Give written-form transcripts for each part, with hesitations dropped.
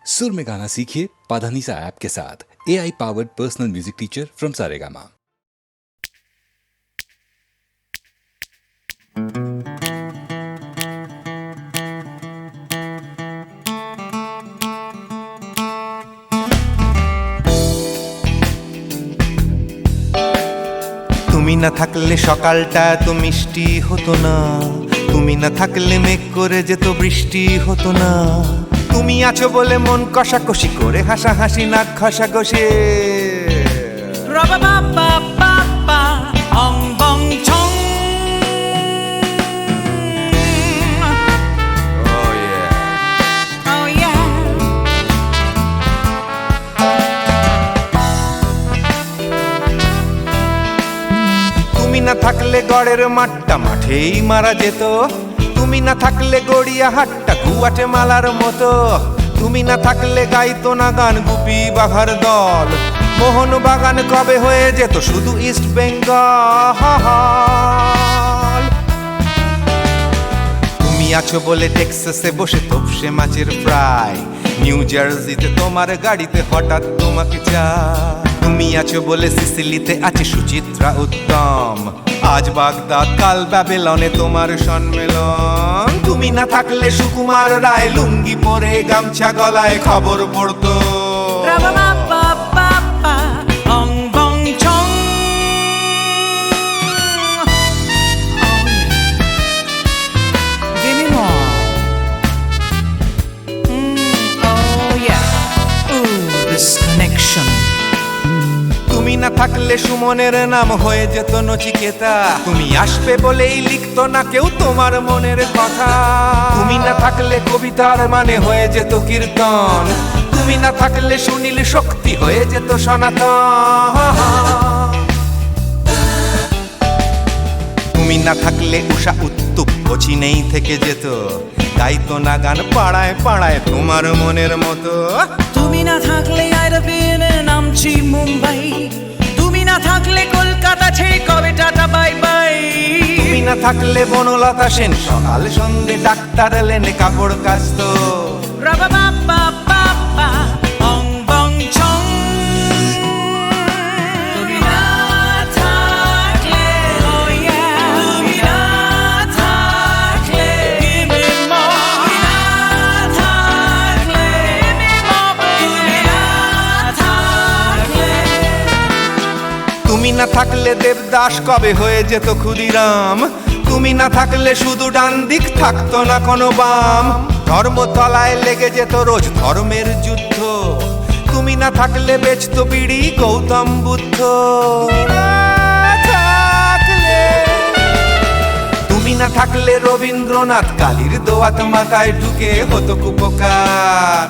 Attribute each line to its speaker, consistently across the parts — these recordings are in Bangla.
Speaker 1: सुर में गाना सीखिए पाधानीसा ऐप के साथ। AI powered personal music teacher from Saregama.
Speaker 2: তুমি না থাকলে সকালটা এত মিষ্টি হতো না, তুমি না থাকলে মেঘ করে যেত বৃষ্টি হতো না। তুমি আছো বলে মন কষাকষি করে হাসাহাসি নাক ঘষাঘষি। তুমি না থাকলে গড়ের মাঠটা মাঠেই মারা যেত, তুমি না থাকলে গড়িয়া হাটটা গুয়াটে মালার মতো। তুমি না থাকলে গাইতো না গান গুপি বাঘার দল, মোহন বাগান কবে হয়ে যেত শুধু ইস্ট বেঙ্গল। তুমি আছো বলে টেক্সাসে বসে তপসে মাছের ফ্রাই, নিউ জার্সিতে তোমার গাড়িতে হঠাৎ তোমাকে চাই। তুমি আছো বলে সিসিলিতে আছে সুচিত্রা উত্তম, আজ বাগদাদ কাল ব্যাবিলনে তোমার সম্মেলন। তুমি না থাকলে সুকুমার রায় লুঙ্গি পরে গামছা গলায় খবর পড়তো। তুমি না থাকলে সুমনের নাম হয়ে যেত নচিকেতা, তুমি আসবে বলেই লিখতো না কেউ তোমার মনের কথা। তুমি না থাকলে কবিতার মানে হয়ে যেত কীর্তন, তুমি না থাকলে সুনীল শক্তি হয়ে যেত সনাতন। তুমি না থাকলে উষা উত্তুপ কোচিনেই থেকে যেত, গাইতো না গান পাড়ায় পাড়ায় তোমার মনের মতো।
Speaker 3: তুমি না থাকলে নামছি মুম্বাই, তুমি না থাকলে কলকাতা ছেড়ে কবে টাটা বাই বাই।
Speaker 2: তুমি না থাকলে বনলতা সেন সকাল সন্ধে ডাক্তার লেনে কাপড় কাচতো। তুমি না থাকলে দেবদাস কবে হয়ে যেত ক্ষুদিরাম, তুমি না থাকলে শুধু ডান দিক থাকতো না কোনো বাম। ধর্মতলায় লেগে যেত রোজ ধর্মের যুদ্ধ, তুমি না থাকলে বেচতো বিড়ি গৌতম বুদ্ধ। তুমি না থাকলে রবীন্দ্রনাথ কালীর দোয়াত মাথায় ঢুকে হতো কুপকার।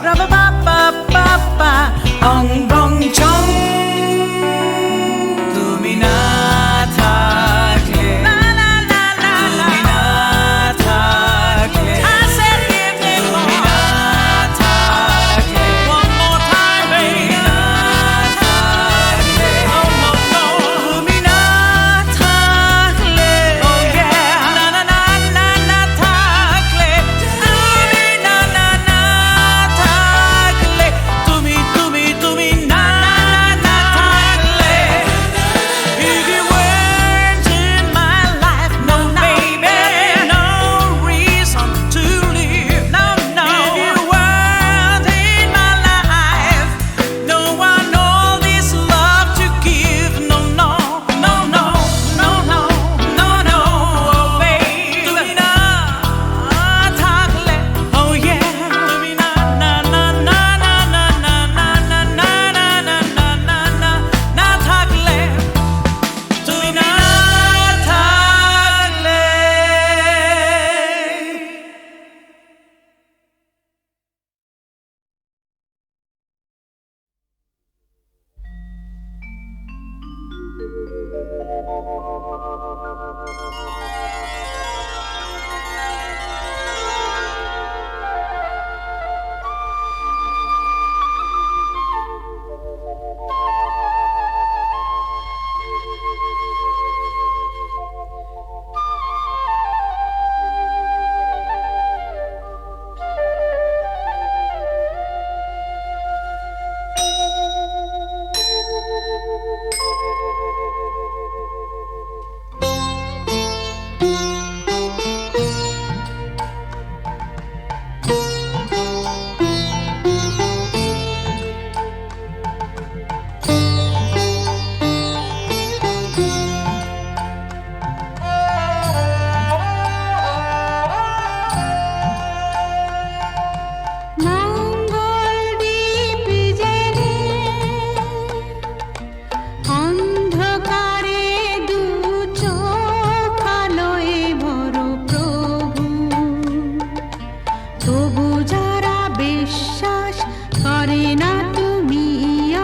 Speaker 4: করে না তুমি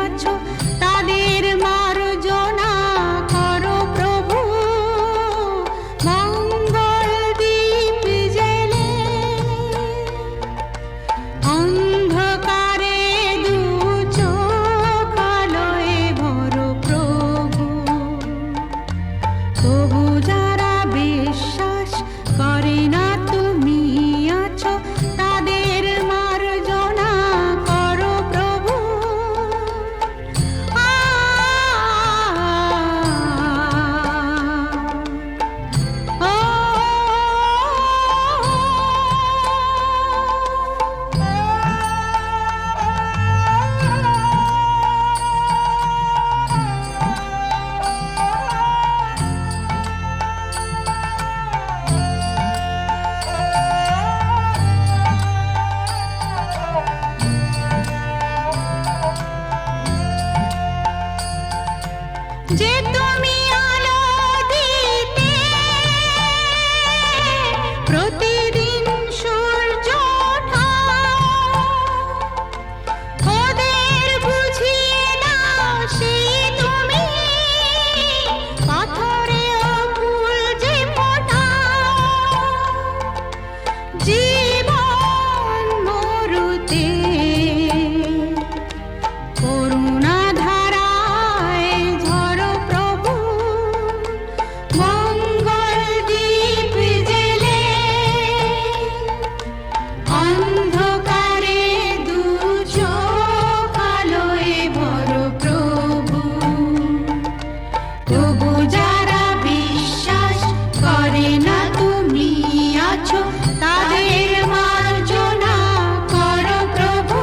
Speaker 4: আছো তাদের মার্জনা করো প্রভু মঙ্গল দীপ জেলে অন্ধকারে দু চোখ আলোয় ভরো প্রভু তবু যারা বিশ্বাস করে না তুমি আছো তাদের মার্জনা করো প্রভু যে তুমি আলো দিতে প্রতিদিন সূর্য ওঠাও ওদের বুঝিয়ে দাও সেই তুমি পাথরে ফুল যে ফোটাও জীবন মরুতে করুণা ধারায় ঝরো প্রভু মঙ্গল দীপ জেলে অন্ধকারে দু চোখ আলোয় ভরো প্রভু তবু যারা বিশ্বাস করে না তুমি আছো তাদের মার্জনা করো প্রভু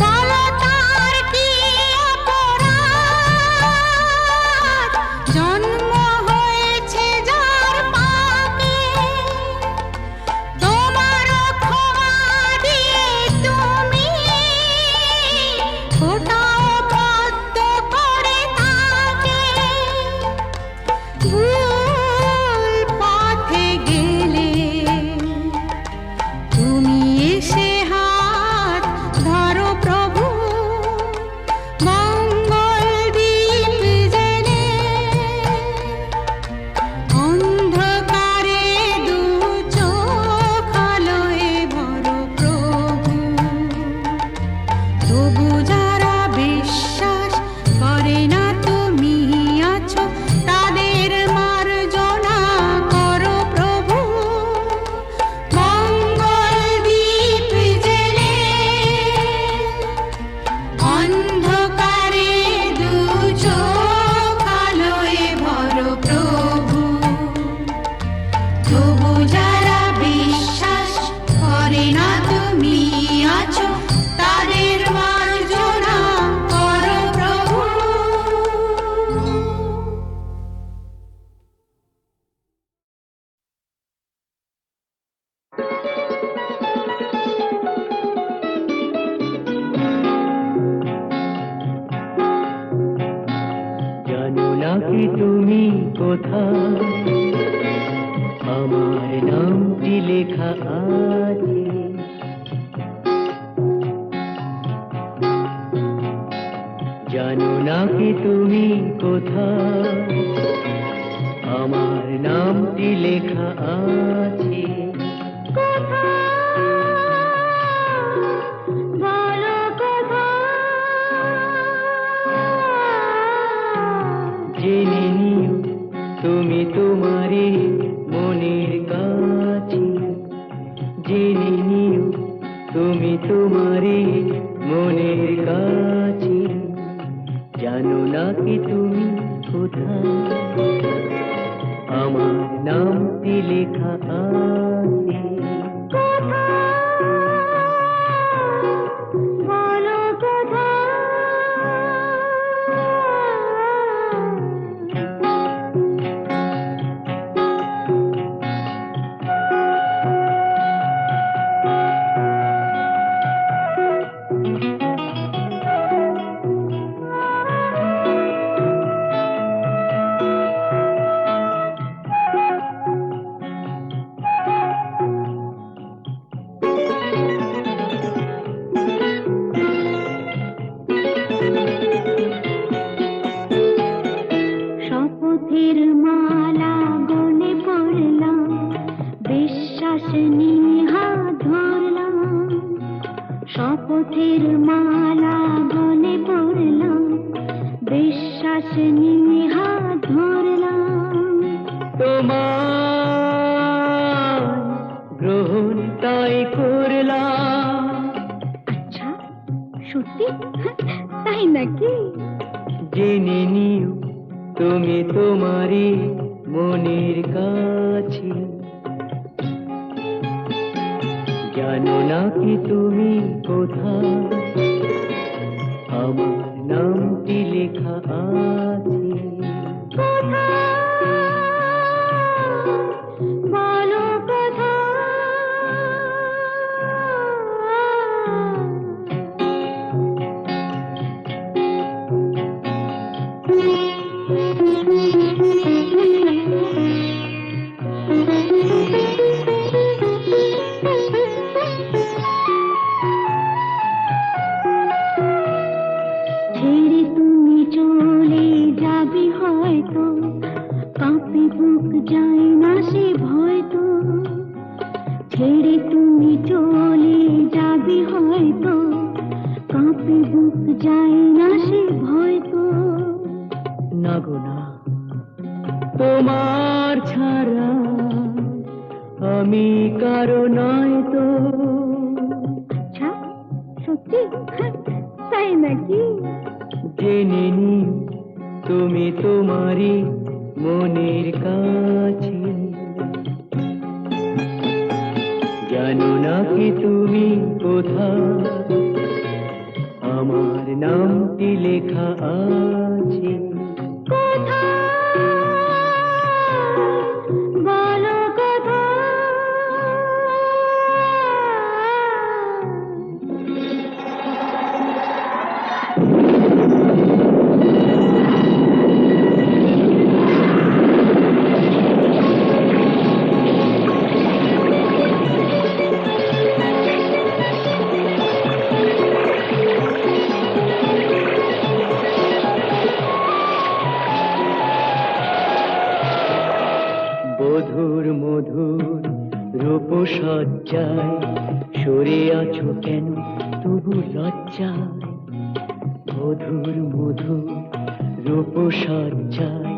Speaker 4: বলো তার কি অপরাধ জন্ম হয়েছে যার পাপে তোমার ক্ষমা দিয়ে তুমি ফোটাও পদ্ম করে তাকে ভুল পথে গেলে তুমি এসে হাত ধরো প্রভু মঙ্গল দীপ জেলে অন্ধকারে দু চোখ আলোয় ভরো প্রভু তবু যারা বিশ্বাস করে না তুমি আছো তাদের মার্জনা করো প্রভু মঙ্গল দীপ জেলে অন্ধকারে দু চোখ আলোয় ভরো প্রভু তবু যারা বিশ্বাস করে না তুমি আছো তাদের মার্জনা করো প্রভু
Speaker 5: জানো না কি তুমি কোথায় আমার নামটি লেখা আছে জানো না কি তুমি কোথায় আমার নামটি লেখা আছে
Speaker 4: বলো
Speaker 5: জেনে নিও তুমি তোমারে মনের কাছে জেনে নিও তুমি তোমারে মনের কাছে জানো না কি তুমি কোথায় আমার নামটি লেখা আছে
Speaker 4: শপথের মালা গলে পড়লাম, বিশ্বাস নিয়ে হাত ধরলাম।
Speaker 5: তোমার গ্রহণ তাই করলাম।
Speaker 4: আচ্ছা, সত্যি? তাই নাকি?
Speaker 5: জেনে নিও তুমি তোমারই মনের কাছে, জানো না কি তুমি কোথায় আমার নামটি লেখা আছে।
Speaker 4: বলো কথা। ছেড়ে তুমি চলে যাবে হয়তো, কাঁপে বুক যায় না সে ভয় তো। ছেড়ে তুমি চলে যাবে হয়তো, কাঁপে বুক যায় না সে ভয় তো।
Speaker 5: না গো না, তোমার ছাড়া আমি কারো নয় তো।
Speaker 4: আচ্ছা, সত্যি? তাই নাকি?
Speaker 5: জেনে নিও তুমি তোমারই মনের কাছে, জানো না কি তুমি কোথায় আমার নামটি লেখা আছে।
Speaker 4: বলো কথা।
Speaker 5: বধুর মধুর রূপসজ্জায় সরে আছো কেন তবু লজ্জায়। বধুর মধুর রূপসজ্জায়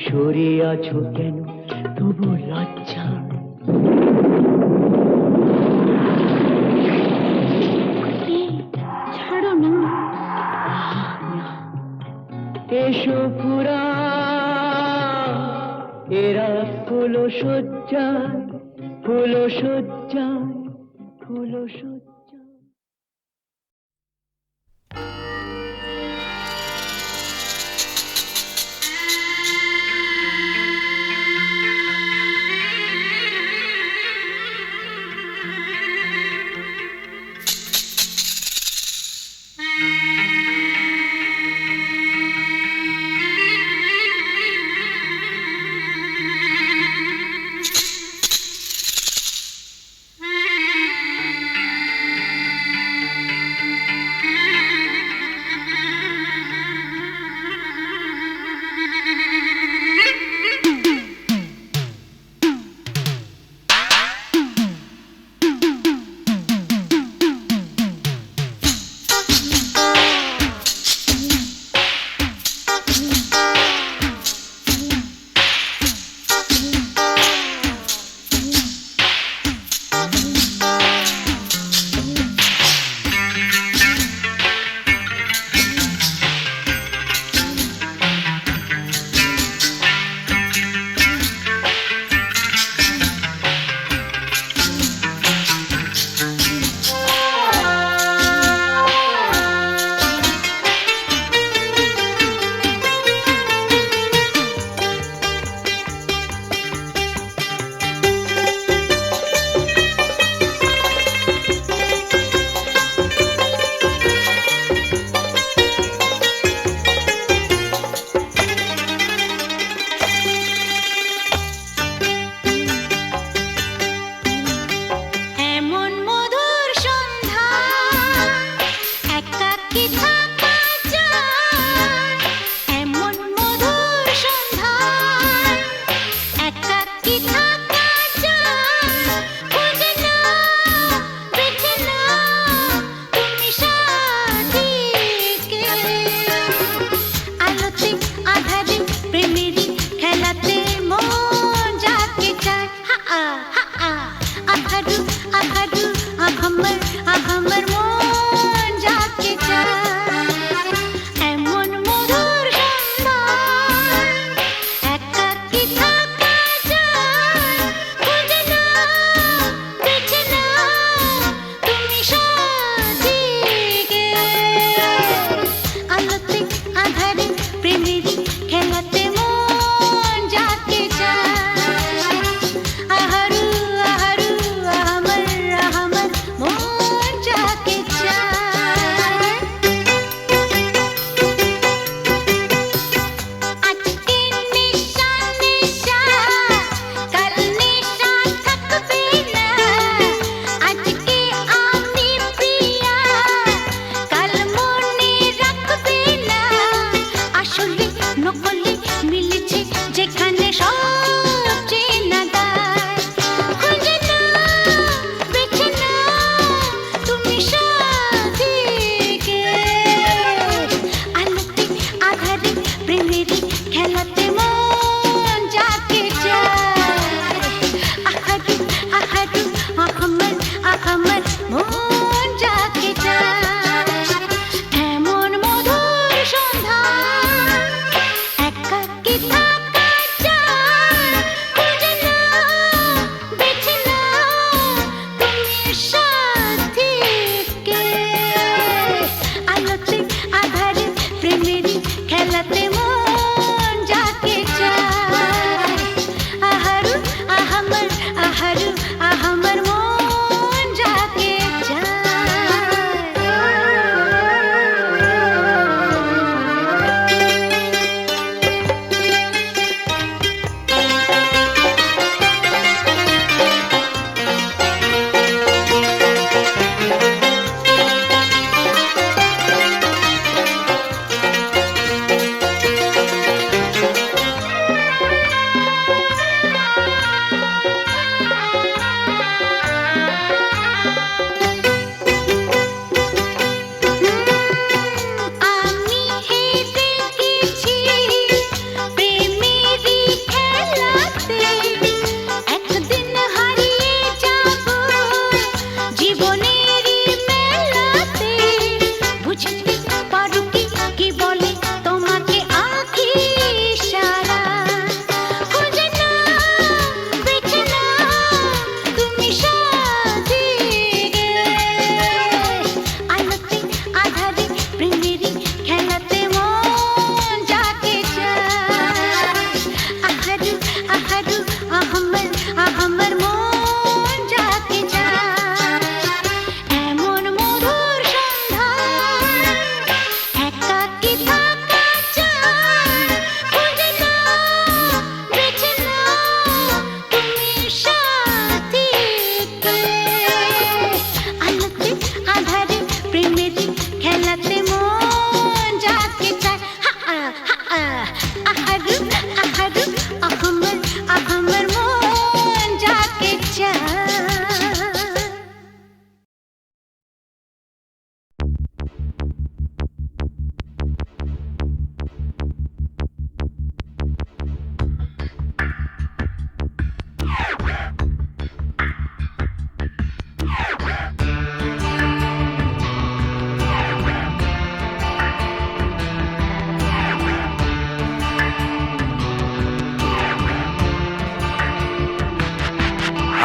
Speaker 5: সরে আছো কেন তবু লজ্জায়।
Speaker 4: ছাড়ো না।
Speaker 5: এসো পুরা এরা ফুল সজ্জায়, ফুল সজ্জায়, ফুল সজ্জায়।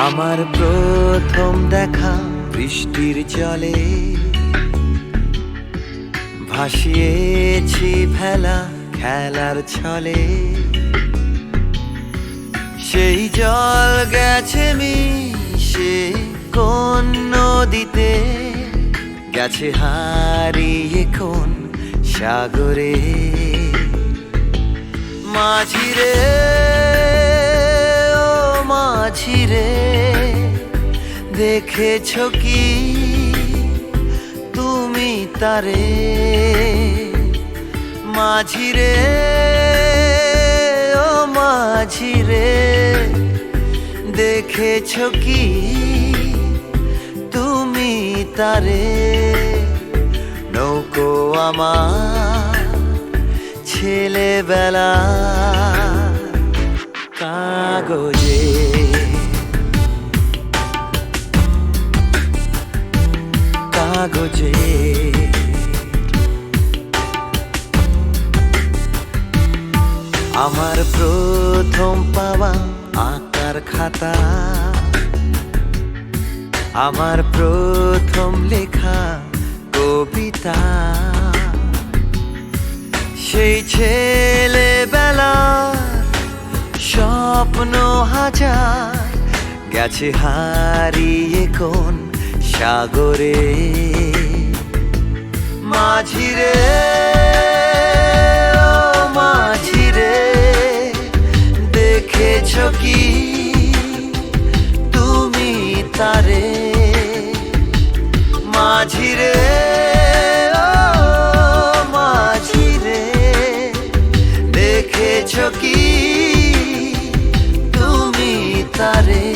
Speaker 6: আমার প্রথম দেখা বৃষ্টির জলে ভাসিয়েছি ভেলা খেলার ছলে, সেই জল গেছে মিশে কোন নদীতে, গেছে হারিয়ে কোন সাগরে। মাঝিরে ও মাঝিরে, দেখেছ কি তুমি তারে? মাঝিরে ও মাঝিরে, দেখেছ কি তুমি তারে? নৌকো আমার ছেলেবেলা কাগজে, কাগজে। আমার প্রথম পাওয়া আঁকার খাতা, আমার প্রথম লেখা কবিতা, সেই ছেলেবেলা স্বপ্ন হাজার, গেছে হারিয়ে কোন সাগরে। মাঝিরে ও মাঝিরে, দেখেছ কি তুমি তারে? মাঝিরে ও মাঝিরে, দেখেছ কি তুমি তারে?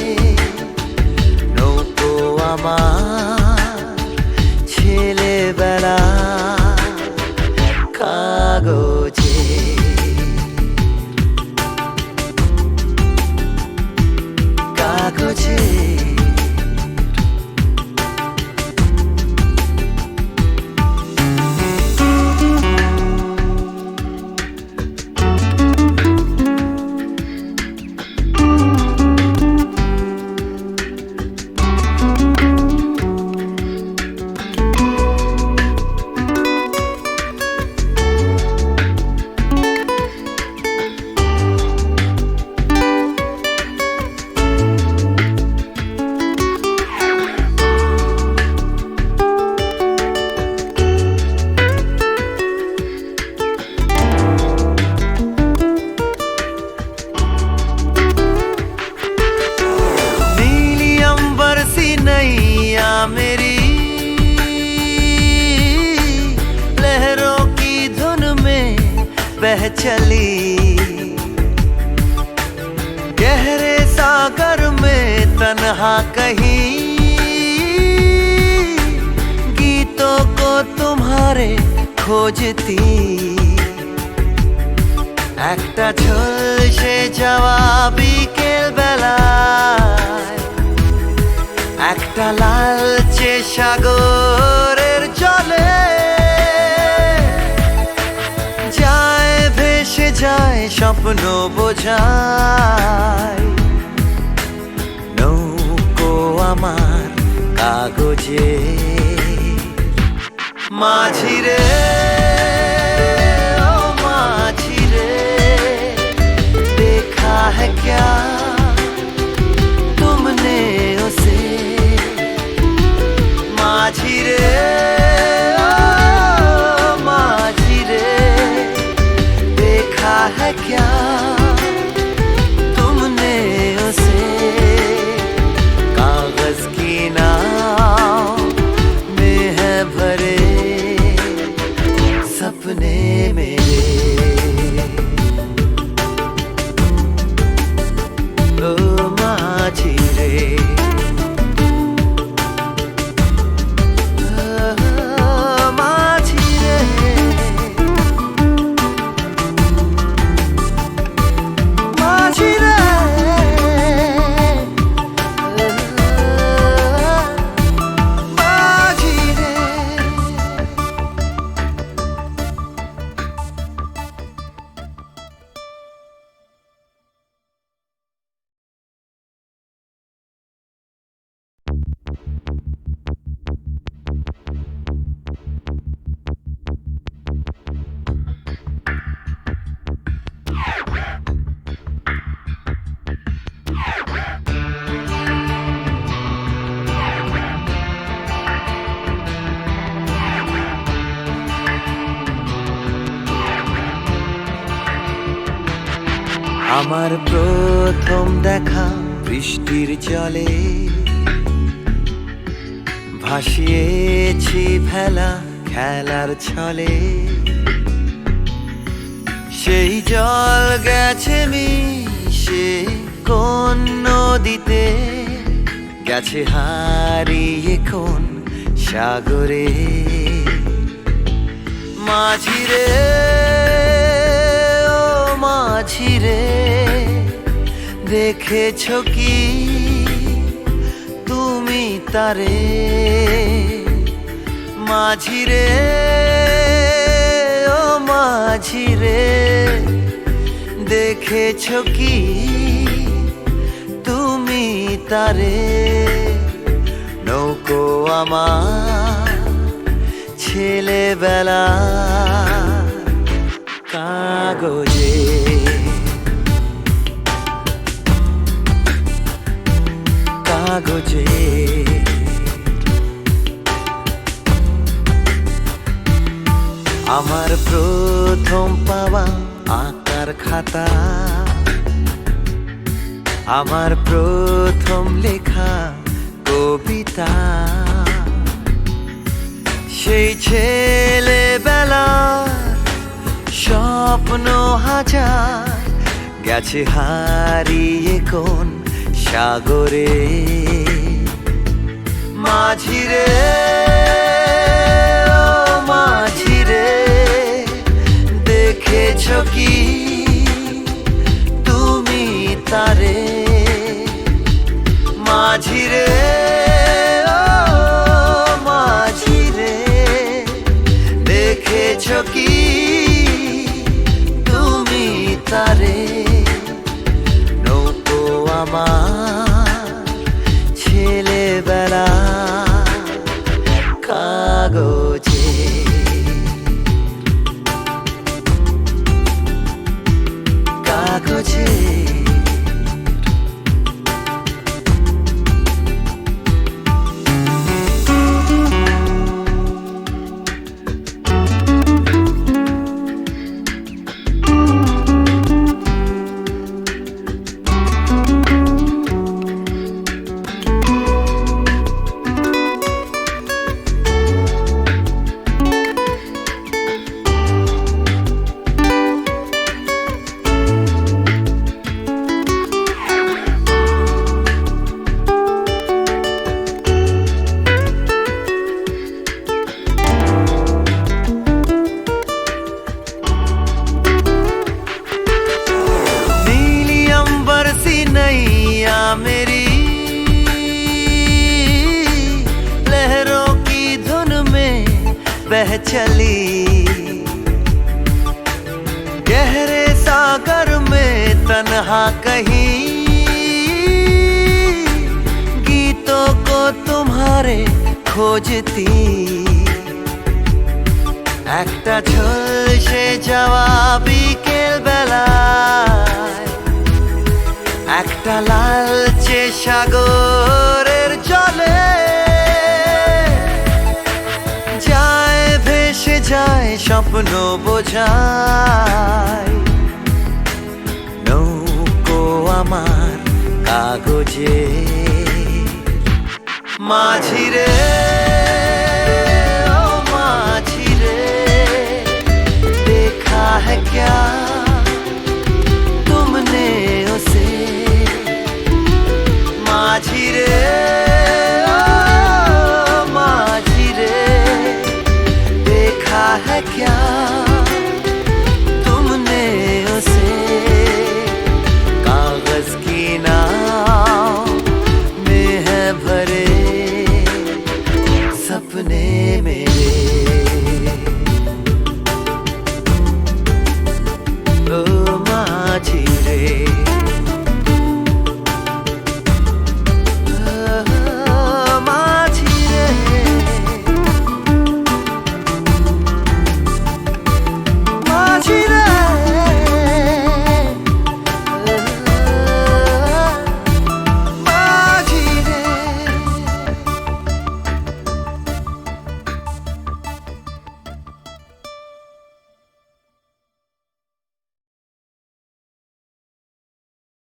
Speaker 6: নৌকো আমার ছেলেবেলা কাগজে, কাগজে। नैया मेरी लहरों की धुन में बह चली, गहरे सागर में तन्हा कहीं गीतों को तुम्हारे खोजती। একটা ঝলসে যাওয়া বিকেল বেলায়, একটা লালচে সাগরের জলে যায় ভেসে যায় স্বপ্ন বোঝায়। নৌকো আমার কাগজে, মাঝিরে ও মাঝিরে, देखा है क्या तुमने उसे? माझिरे ओ माझिरे, देखा है क्या तुमने उसे? कागज की नाव में है भरे আমার প্রথম দেখা বৃষ্টির জলে ভাসিয়েছি ভেলা খেলার ছলে, সেই জল গেছে মিশে কোন নদীতে, গেছে হারিয়ে কোন সাগরে। মাঝিরে ও মাঝিরে, দেখেছ কি তুমি তারে? মাঝিরে ও মাঝিরে, দেখেছ কি তুমি তারে? নৌকো আমার ছেলেবেলা কাগজে, কাগজে। আমার প্রথম পাওয়া আঁকার খাতা, আমার প্রথম লেখা কবিতা, সেই ছেলেবেলার স্বপ্ন হাজার, গেছে হারিয়ে কোন সাগরে। মাঝিরে ও মাঝিরে, দেখেছ কি তুমি তারে? মাঝিরে ও মাঝিরে, দেখেছ কি তুমি তারে? নৌকো আমার ছেলেবেলা কাগজে, কাগজে। नैया मेरी लहरों की धुन में बह चली, गहरे सागर में तन्हा कहीं गीतों को तुम्हारे खोजती। একটা ঝলসে যাওয়া বিকেল বেলায়, একটা লালচে সাগরের জলে যায় ভেসে যায় স্বপ্ন বোঝায়। নৌকো আমার কাগজে, মাঝিরে ও মাঝিরে, देखा है क्या तुमने उसे? माझिरे ओ माझिरे, देखा है क्या तुमने उसे? कागज की नाव में है भरे सपने मेरे।